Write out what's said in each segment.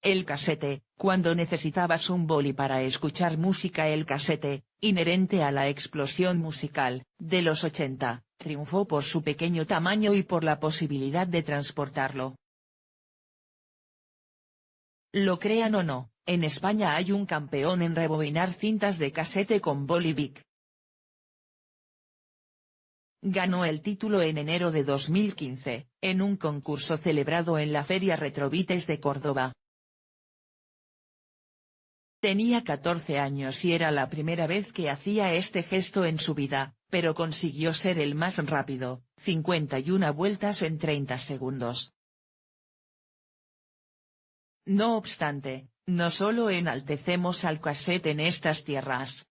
El casete, cuando necesitabas un boli para escuchar música. El casete, inherente a la explosión musical de los 80, triunfó por su pequeño tamaño y por la posibilidad de transportarlo. Lo crean o no, en España hay un campeón en rebobinar cintas de casete con boli Bic. Ganó el título en enero de 2015, en un concurso celebrado en la Feria Retrovites de Córdoba. Tenía 14 años y era la primera vez que hacía este gesto en su vida, pero consiguió ser el más rápido, 51 vueltas en 30 segundos. No obstante, no solo enaltecemos al casete en estas tierras.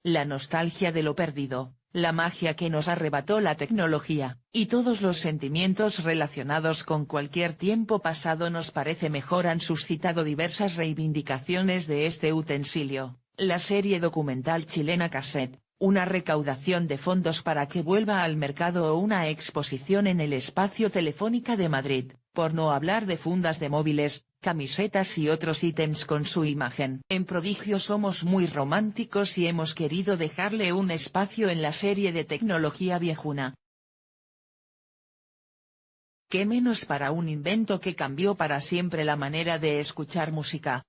La nostalgia de lo perdido, la magia que nos arrebató la tecnología, y todos los sentimientos relacionados con cualquier tiempo pasado nos parece mejor han suscitado diversas reivindicaciones de este utensilio. La serie documental chilena Cassette, una recaudación de fondos para que vuelva al mercado o una exposición en el Espacio Telefónica de Madrid, por no hablar de fundas de móviles, camisetas y otros ítems con su imagen. En Prodigio somos muy románticos y hemos querido dejarle un espacio en la serie de tecnología viejuna. ¿Qué menos para un invento que cambió para siempre la manera de escuchar música?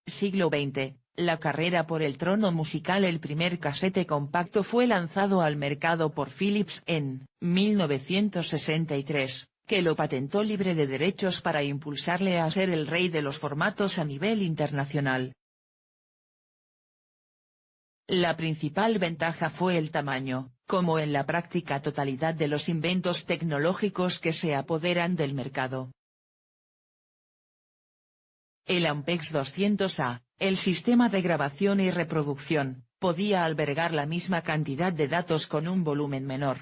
Siglo XX, la carrera por el trono musical. El primer casete compacto fue lanzado al mercado por Philips en 1963, que lo patentó libre de derechos para impulsarle a ser el rey de los formatos a nivel internacional. La principal ventaja fue el tamaño, como en la práctica totalidad de los inventos tecnológicos que se apoderan del mercado. El Ampex 200A, el sistema de grabación y reproducción, podía albergar la misma cantidad de datos con un volumen menor.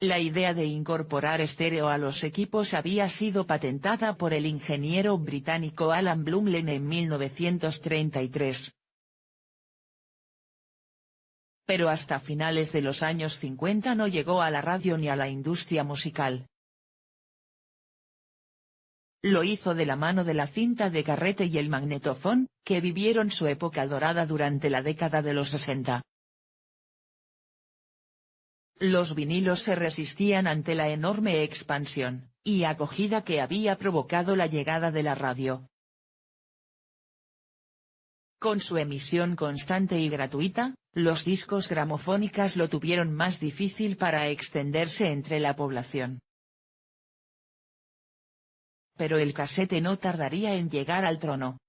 La idea de incorporar estéreo a los equipos había sido patentada por el ingeniero británico Alan Blumlein en 1933. Pero hasta finales de los años 50 no llegó a la radio ni a la industria musical. Lo hizo de la mano de la cinta de carrete y el magnetofón, que vivieron su época dorada durante la década de los 60. Los vinilos se resistían ante la enorme expansión y acogida que había provocado la llegada de la radio. Con su emisión constante y gratuita, los discos gramofónicas lo tuvieron más difícil para extenderse entre la población. Pero el casete no tardaría en llegar al trono.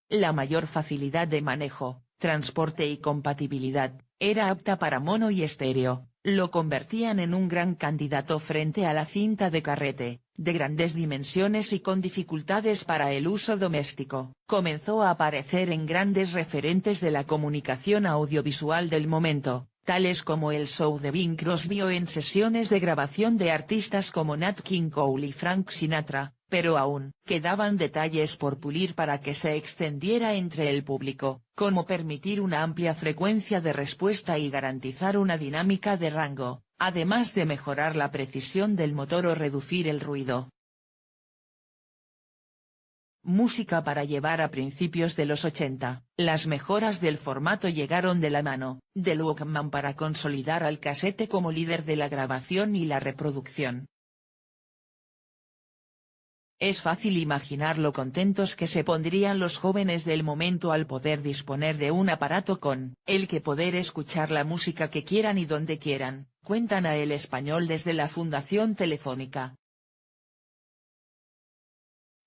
La mayor facilidad de manejo, transporte y compatibilidad, era apta para mono y estéreo, lo convertían en un gran candidato frente a la cinta de carrete, de grandes dimensiones y con dificultades para el uso doméstico. Comenzó a aparecer en grandes referentes de la comunicación audiovisual del momento, tales como el show de Bing Crosby o en sesiones de grabación de artistas como Nat King Cole y Frank Sinatra, pero aún quedaban detalles por pulir para que se extendiera entre el público, como permitir una amplia frecuencia de respuesta y garantizar una dinámica de rango, además de mejorar la precisión del motor o reducir el ruido. Música para llevar a principios de los 80, las mejoras del formato llegaron de la mano del Walkman para consolidar al casete como líder de la grabación y la reproducción. Es fácil imaginar lo contentos que se pondrían los jóvenes del momento al poder disponer de un aparato con el que poder escuchar la música que quieran y donde quieran, cuentan a El Español desde la Fundación Telefónica.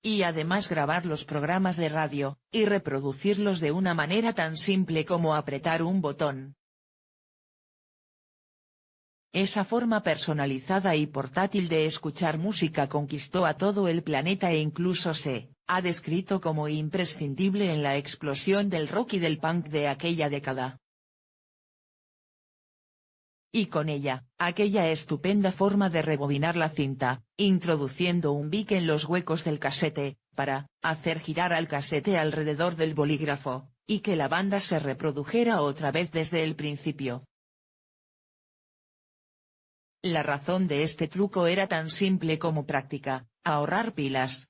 Y además grabar los programas de radio, y reproducirlos de una manera tan simple como apretar un botón. Esa forma personalizada y portátil de escuchar música conquistó a todo el planeta e incluso se ha descrito como imprescindible en la explosión del rock y del punk de aquella década. Y con ella, aquella estupenda forma de rebobinar la cinta, introduciendo un bic en los huecos del casete, para hacer girar al casete alrededor del bolígrafo, y que la banda se reprodujera otra vez desde el principio. La razón de este truco era tan simple como práctica: ahorrar pilas.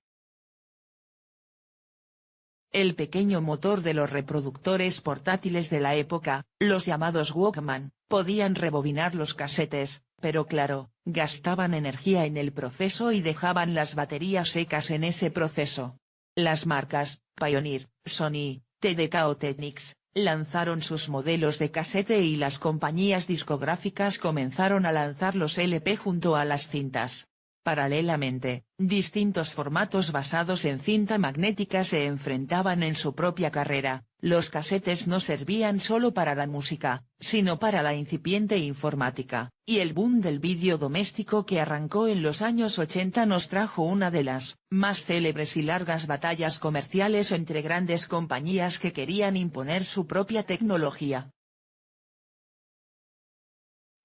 El pequeño motor de los reproductores portátiles de la época, los llamados Walkman, podían rebobinar los casetes, pero claro, gastaban energía en el proceso y dejaban las baterías secas en ese proceso. Las marcas, Pioneer, Sony, TDK o Technics, lanzaron sus modelos de casete y las compañías discográficas comenzaron a lanzar los LP junto a las cintas. Paralelamente, distintos formatos basados en cinta magnética se enfrentaban en su propia carrera. Los casetes no servían solo para la música, sino para la incipiente informática, y el boom del vídeo doméstico que arrancó en los años 80 nos trajo una de las más célebres y largas batallas comerciales entre grandes compañías que querían imponer su propia tecnología.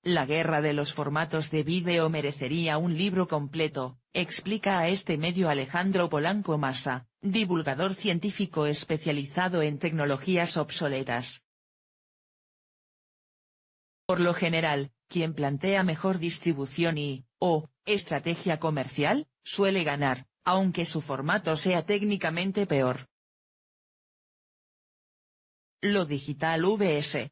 La guerra de los formatos de vídeo merecería un libro completo, explica a este medio Alejandro Polanco Massa, divulgador científico especializado en tecnologías obsoletas. Por lo general, quien plantea mejor distribución o estrategia comercial, suele ganar, aunque su formato sea técnicamente peor. Lo digital vs.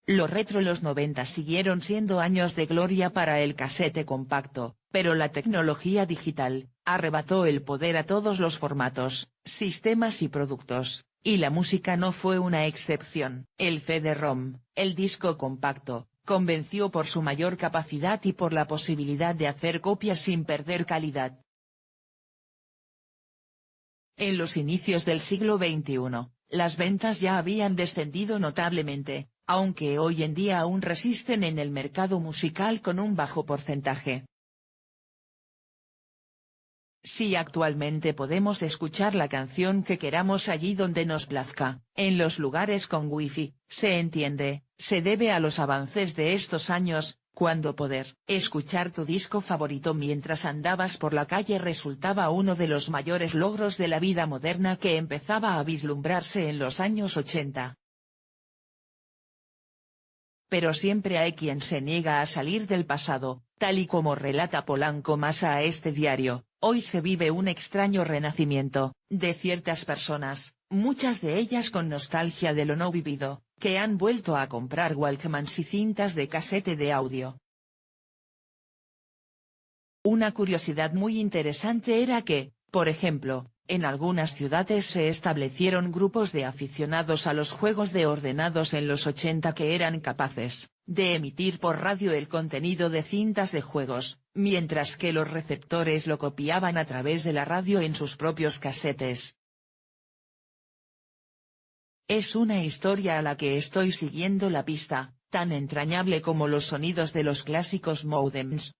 Lo retro. Los 90 siguieron siendo años de gloria para el casete compacto, pero la tecnología digital arrebató el poder a todos los formatos, sistemas y productos, y la música no fue una excepción. El CD-ROM, el disco compacto, convenció por su mayor capacidad y por la posibilidad de hacer copias sin perder calidad. En los inicios del siglo XXI, las ventas ya habían descendido notablemente, aunque hoy en día aún resisten en el mercado musical con un bajo porcentaje. Si actualmente podemos escuchar la canción que queramos allí donde nos plazca, en los lugares con wifi, se entiende, se debe a los avances de estos años, cuando poder escuchar tu disco favorito mientras andabas por la calle resultaba uno de los mayores logros de la vida moderna que empezaba a vislumbrarse en los años 80. Pero siempre hay quien se niega a salir del pasado, tal y como relata Polanco Massa a este diario. Hoy se vive un extraño renacimiento, de ciertas personas, muchas de ellas con nostalgia de lo no vivido, que han vuelto a comprar Walkmans y cintas de casete de audio. Una curiosidad muy interesante era que, por ejemplo, en algunas ciudades se establecieron grupos de aficionados a los juegos de ordenados en los 80 que eran capaces de emitir por radio el contenido de cintas de juegos, mientras que los receptores lo copiaban a través de la radio en sus propios casetes. Es una historia a la que estoy siguiendo la pista, tan entrañable como los sonidos de los clásicos módems,